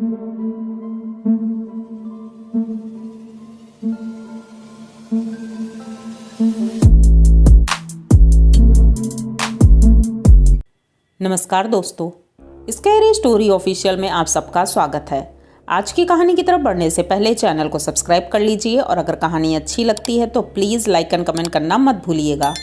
नमस्कार दोस्तों, scary story official में आप सबका स्वागत है। आज की कहानी की तरफ बढ़ने से पहले चैनल को सब्सक्राइब कर लीजिए और अगर कहानी अच्छी लगती है तो प्लीज़ लाइक एंड कमेंट करना मत भूलिएगा।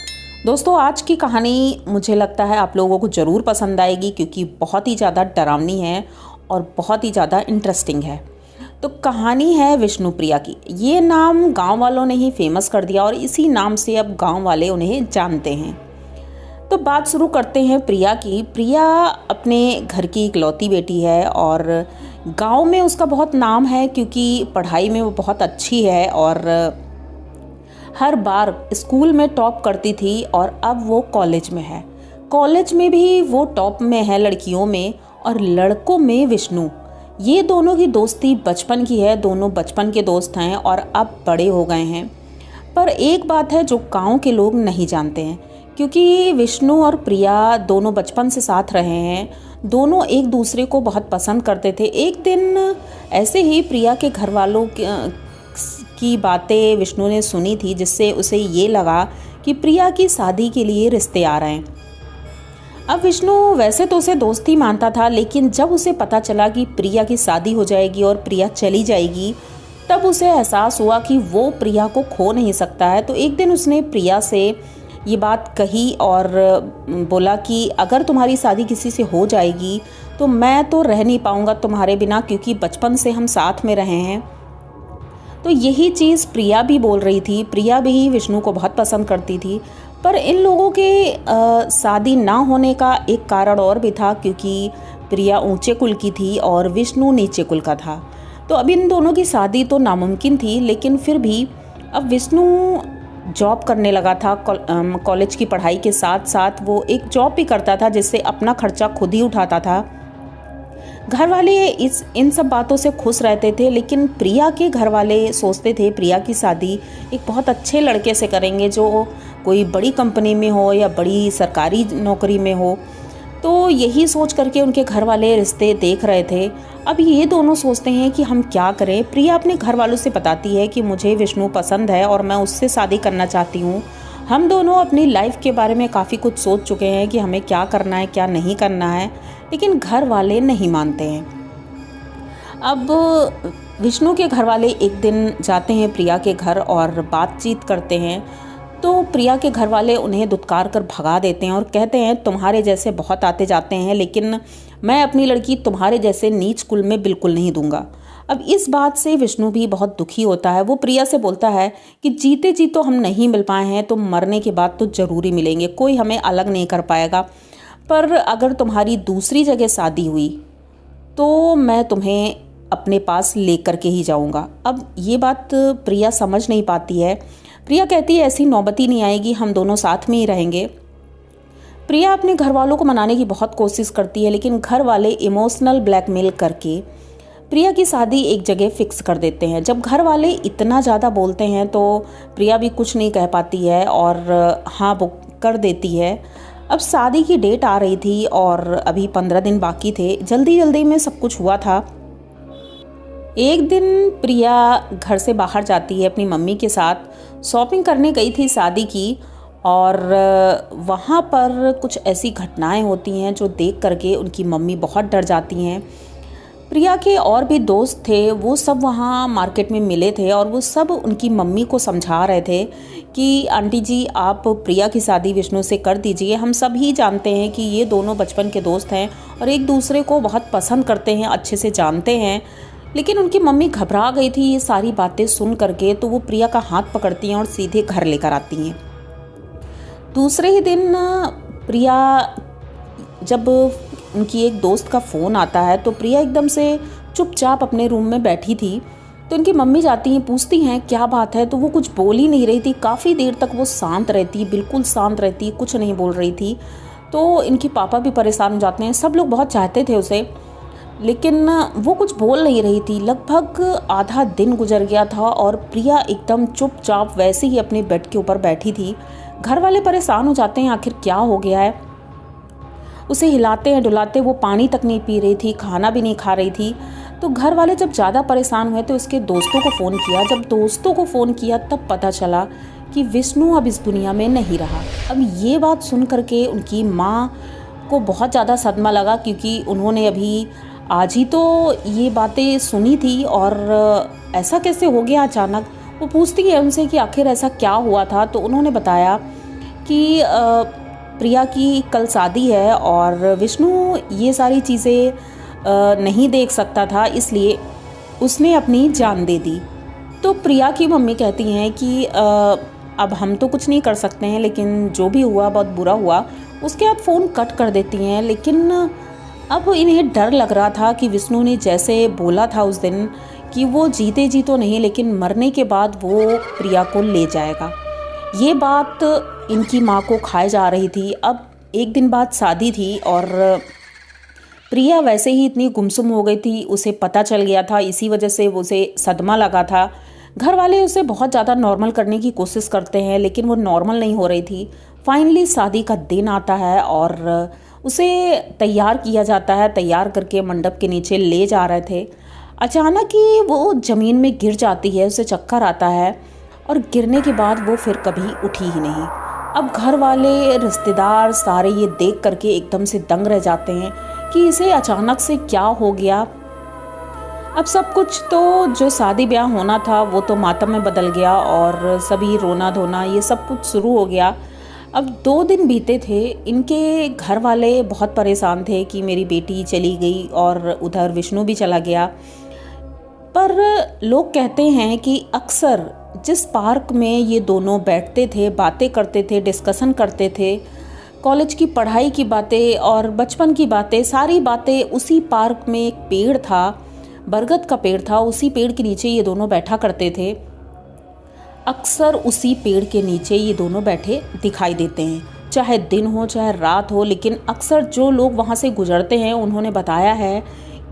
दोस्तों, आज की कहानी मुझे लगता है आप लोगों को ज़रूर पसंद आएगी क्योंकि बहुत ही ज़्यादा डरावनी है और बहुत ही ज़्यादा इंटरेस्टिंग है। तो कहानी है विष्णुप्रिया की। ये नाम गाँव वालों ने ही फेमस कर दिया और इसी नाम से अब गाँव वाले उन्हें जानते हैं। तो बात शुरू करते हैं प्रिया की। प्रिया अपने घर की इकलौती बेटी है और गांव में उसका बहुत नाम है क्योंकि पढ़ाई में वो बहुत अच्छी है और हर बार स्कूल में टॉप करती थी और अब वो कॉलेज में है। कॉलेज में भी वो टॉप में है लड़कियों में, और लड़कों में विष्णु। ये दोनों की दोस्ती बचपन की है, दोनों बचपन के दोस्त हैं और अब बड़े हो गए हैं। पर एक बात है जो गाँव के लोग नहीं जानते हैं, क्योंकि विष्णु और प्रिया दोनों बचपन से साथ रहे हैं, दोनों एक दूसरे को बहुत पसंद करते थे। एक दिन ऐसे ही प्रिया के घर वालों की बातें विष्णु ने सुनी थी, जिससे उसे ये लगा कि प्रिया की शादी के लिए रिश्ते आ रहे हैं। अब विष्णु वैसे तो उसे दोस्ती मानता था, लेकिन जब उसे पता चला कि प्रिया की शादी हो जाएगी और प्रिया चली जाएगी, तब उसे एहसास हुआ कि वो प्रिया को खो नहीं सकता है। तो एक दिन उसने प्रिया से ये बात कही और बोला कि अगर तुम्हारी शादी किसी से हो जाएगी तो मैं तो रह नहीं पाऊँगा तुम्हारे बिना, क्योंकि बचपन से हम साथ में रहे हैं। तो यही चीज़ प्रिया भी बोल रही थी। प्रिया भी विष्णु को बहुत पसंद करती थी, पर इन लोगों के शादी ना होने का एक कारण और भी था, क्योंकि प्रिया ऊंचे कुल की थी और विष्णु नीचे कुल का था। तो अब इन दोनों की शादी तो नामुमकिन थी, लेकिन फिर भी अब विष्णु जॉब करने लगा था। कॉलेज की पढ़ाई के साथ साथ वो एक जॉब भी करता था, जिससे अपना खर्चा खुद ही उठाता था। घर वाले इन सब बातों से खुश रहते थे, लेकिन प्रिया के घर वाले सोचते थे प्रिया की शादी एक बहुत अच्छे लड़के से करेंगे, जो कोई बड़ी कंपनी में हो या बड़ी सरकारी नौकरी में हो। तो यही सोच करके उनके घर वाले रिश्ते देख रहे थे। अब ये दोनों सोचते हैं कि हम क्या करें। प्रिया अपने घर वालों से बताती है कि मुझे विष्णु पसंद है और मैं उससे शादी करना चाहती हूँ। हम दोनों अपनी लाइफ के बारे में काफ़ी कुछ सोच चुके हैं कि हमें क्या करना है क्या नहीं करना है, लेकिन घर वाले नहीं मानते हैं। अब विष्णु के घर वाले एक दिन जाते हैं प्रिया के घर और बातचीत करते हैं। तो प्रिया के घर वाले उन्हें धुतकार कर भगा देते हैं और कहते हैं तुम्हारे जैसे बहुत आते जाते हैं, लेकिन मैं अपनी लड़की तुम्हारे जैसे नीच कुल में बिल्कुल नहीं दूंगा। अब इस बात से विष्णु भी बहुत दुखी होता है। वो प्रिया से बोलता है कि जीते जी तो हम नहीं मिल पाए हैं, तो मरने के बाद तो ज़रूरी मिलेंगे, कोई हमें अलग नहीं कर पाएगा। पर अगर तुम्हारी दूसरी जगह शादी हुई तो मैं तुम्हें अपने पास लेकर के ही जाऊंगा। अब ये बात प्रिया समझ नहीं पाती है। प्रिया कहती है ऐसी नौबत ही नहीं आएगी, हम दोनों साथ में ही रहेंगे। प्रिया अपने घर वालों को मनाने की बहुत कोशिश करती है, लेकिन घर वाले इमोशनल ब्लैकमेल करके प्रिया की शादी एक जगह फिक्स कर देते हैं। जब घर वाले इतना ज़्यादा बोलते हैं तो प्रिया भी कुछ नहीं कह पाती है और हाँ वो कर देती है। अब शादी की डेट आ रही थी और अभी 15 दिन बाकी थे। जल्दी जल्दी में सब कुछ हुआ था। एक दिन प्रिया घर से बाहर जाती है अपनी मम्मी के साथ। शॉपिंग करने गई थी शादी की, और वहाँ पर कुछ ऐसी घटनाएं होती हैं जो देख करके उनकी मम्मी बहुत डर जाती हैं। प्रिया के और भी दोस्त थे, वो सब वहाँ मार्केट में मिले थे और वो सब उनकी मम्मी को समझा रहे थे कि आंटी जी आप प्रिया की शादी विष्णु से कर दीजिए। हम सब ही जानते हैं कि ये दोनों बचपन के दोस्त हैं और एक दूसरे को बहुत पसंद करते हैं, अच्छे से जानते हैं। लेकिन उनकी मम्मी घबरा गई थी ये सारी बातें सुन करके, तो वो प्रिया का हाथ पकड़ती हैं और सीधे घर लेकर आती हैं। दूसरे ही दिन प्रिया जब उनकी एक दोस्त का फ़ोन आता है तो प्रिया एकदम से चुपचाप अपने रूम में बैठी थी। तो उनकी मम्मी जाती हैं, पूछती हैं क्या बात है, तो वो कुछ बोल ही नहीं रही थी। काफ़ी देर तक वो शांत रहती, बिल्कुल शांत रहती, कुछ नहीं बोल रही थी। तो इनके पापा भी परेशान हो जाते हैं। सब लोग बहुत चाहते थे उसे, लेकिन वो कुछ बोल नहीं रही थी। लगभग आधा दिन गुजर गया था और प्रिया एकदम चुपचाप वैसे ही अपने बेड के ऊपर बैठी थी। घर वाले परेशान हो जाते हैं, आखिर क्या हो गया है। उसे हिलाते हैं डुलाते, वो पानी तक नहीं पी रही थी, खाना भी नहीं खा रही थी। तो घर वाले जब ज़्यादा परेशान हुए तो इसके दोस्तों को फ़ोन किया। जब दोस्तों को फ़ोन किया तब पता चला कि विष्णु अब इस दुनिया में नहीं रहा। अब ये बात सुन करके उनकी माँ को बहुत ज़्यादा सदमा लगा, क्योंकि उन्होंने अभी आज ही तो ये बातें सुनी थी और ऐसा कैसे हो गया अचानक। वो पूछती है उनसे कि आखिर ऐसा क्या हुआ था। तो उन्होंने बताया कि प्रिया की कल शादी है और विष्णु ये सारी चीज़ें नहीं देख सकता था, इसलिए उसने अपनी जान दे दी। तो प्रिया की मम्मी कहती हैं कि अब हम तो कुछ नहीं कर सकते हैं, लेकिन जो भी हुआ बहुत बुरा हुआ। उसके बाद फ़ोन कट कर देती हैं। लेकिन अब इन्हें डर लग रहा था कि विष्णु ने जैसे बोला था उस दिन कि वो जीते जी तो नहीं, लेकिन मरने के बाद वो प्रिया को ले जाएगा। ये बात इनकी माँ को खाए जा रही थी। अब एक दिन बाद शादी थी और प्रिया वैसे ही इतनी गुमसुम हो गई थी, उसे पता चल गया था, इसी वजह से उसे सदमा लगा था। घर वाले उसे बहुत ज़्यादा नॉर्मल करने की कोशिश करते हैं, लेकिन वो नॉर्मल नहीं हो रही थी। फाइनली शादी का दिन आता है और उसे तैयार किया जाता है। तैयार करके मंडप के नीचे ले जा रहे थे, अचानक ही वो ज़मीन में गिर जाती है। उसे चक्कर आता है और गिरने के बाद वो फिर कभी उठी ही नहीं। अब घर वाले रिश्तेदार सारे ये देख करके एकदम से दंग रह जाते हैं कि इसे अचानक से क्या हो गया। अब सब कुछ तो जो शादी ब्याह होना था वो तो मातम में बदल गया और सभी रोना धोना ये सब कुछ शुरू हो गया। अब 2 दिन बीते थे। इनके घर वाले बहुत परेशान थे कि मेरी बेटी चली गई और उधर विष्णु भी चला गया। पर लोग कहते हैं कि अक्सर जिस पार्क में ये दोनों बैठते थे, बातें करते थे, डिस्कशन करते थे, कॉलेज की पढ़ाई की बातें और बचपन की बातें, सारी बातें उसी पार्क में एक पेड़ था, बरगद का पेड़ था, उसी पेड़ के नीचे ये दोनों बैठा करते थे। अक्सर उसी पेड़ के नीचे ये दोनों बैठे दिखाई देते हैं, चाहे दिन हो चाहे रात हो। लेकिन अक्सर जो लोग वहाँ से गुजरते हैं उन्होंने बताया है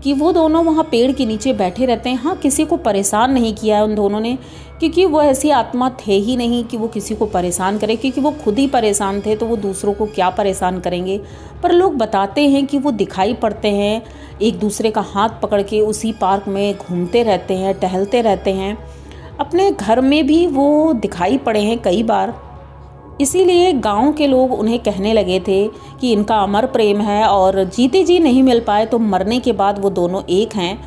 कि वो दोनों वहाँ पेड़ के नीचे बैठे रहते हैं। हाँ, किसी को परेशान नहीं किया है उन दोनों ने, क्योंकि वो ऐसी आत्मा थे ही नहीं कि वो किसी को परेशान करे, क्योंकि वो खुद ही परेशान थे तो वो दूसरों को क्या परेशान करेंगे। पर लोग बताते हैं कि वो दिखाई पड़ते हैं, एक दूसरे का हाथ पकड़ के उसी पार्क में घूमते रहते हैं, टहलते रहते हैं। अपने घर में भी वो दिखाई पड़े हैं कई बार। इसीलिए गांव के लोग उन्हें कहने लगे थे कि इनका अमर प्रेम है और जीते जी नहीं मिल पाए तो मरने के बाद वो दोनों एक हैं।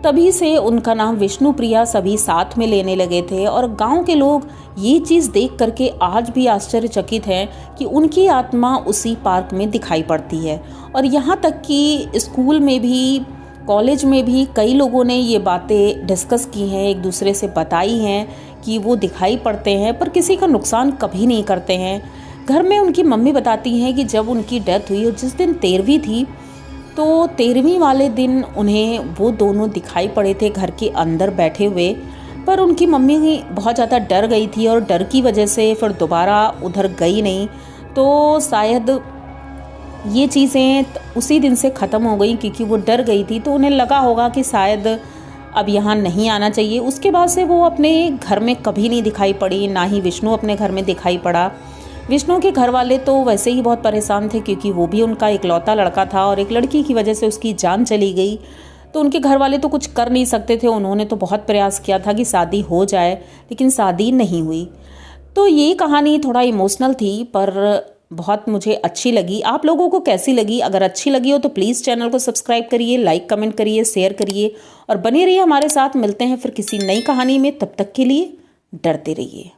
तभी से उनका नाम विष्णु प्रिया सभी साथ में लेने लगे थे। और गांव के लोग ये चीज़ देख करके आज भी आश्चर्यचकित हैं कि उनकी आत्मा उसी पार्क में दिखाई पड़ती है। और यहाँ तक कि स्कूल में भी, कॉलेज में भी कई लोगों ने ये बातें डिस्कस की हैं, एक दूसरे से बताई हैं कि वो दिखाई पड़ते हैं पर किसी का नुकसान कभी नहीं करते हैं। घर में उनकी मम्मी बताती हैं कि जब उनकी डेथ हुई और जिस दिन 13वीं थी, तो 13वीं वाले दिन उन्हें वो दोनों दिखाई पड़े थे घर के अंदर बैठे हुए। पर उनकी मम्मी बहुत ज़्यादा डर गई थी और डर की वजह से फिर दोबारा उधर गई नहीं। तो शायद ये चीज़ें उसी दिन से ख़त्म हो गई, क्योंकि वो डर गई थी तो उन्हें लगा होगा कि शायद अब यहाँ नहीं आना चाहिए। उसके बाद से वो अपने घर में कभी नहीं दिखाई पड़ी, ना ही विष्णु अपने घर में दिखाई पड़ा। विष्णु के घर वाले तो वैसे ही बहुत परेशान थे, क्योंकि वो भी उनका इकलौता लड़का था और एक लड़की की वजह से उसकी जान चली गई। तो उनके घर वाले तो कुछ कर नहीं सकते थे। उन्होंने तो बहुत प्रयास किया था कि शादी हो जाए, लेकिन शादी नहीं हुई। तो ये कहानी थोड़ा इमोशनल थी पर बहुत मुझे अच्छी लगी। आप लोगों को कैसी लगी? अगर अच्छी लगी हो तो प्लीज़ चैनल को सब्सक्राइब करिए, लाइक कमेंट करिए, शेयर करिए और बने रहिए हमारे साथ। मिलते हैं फिर किसी नई कहानी में, तब तक के लिए डरते रहिए।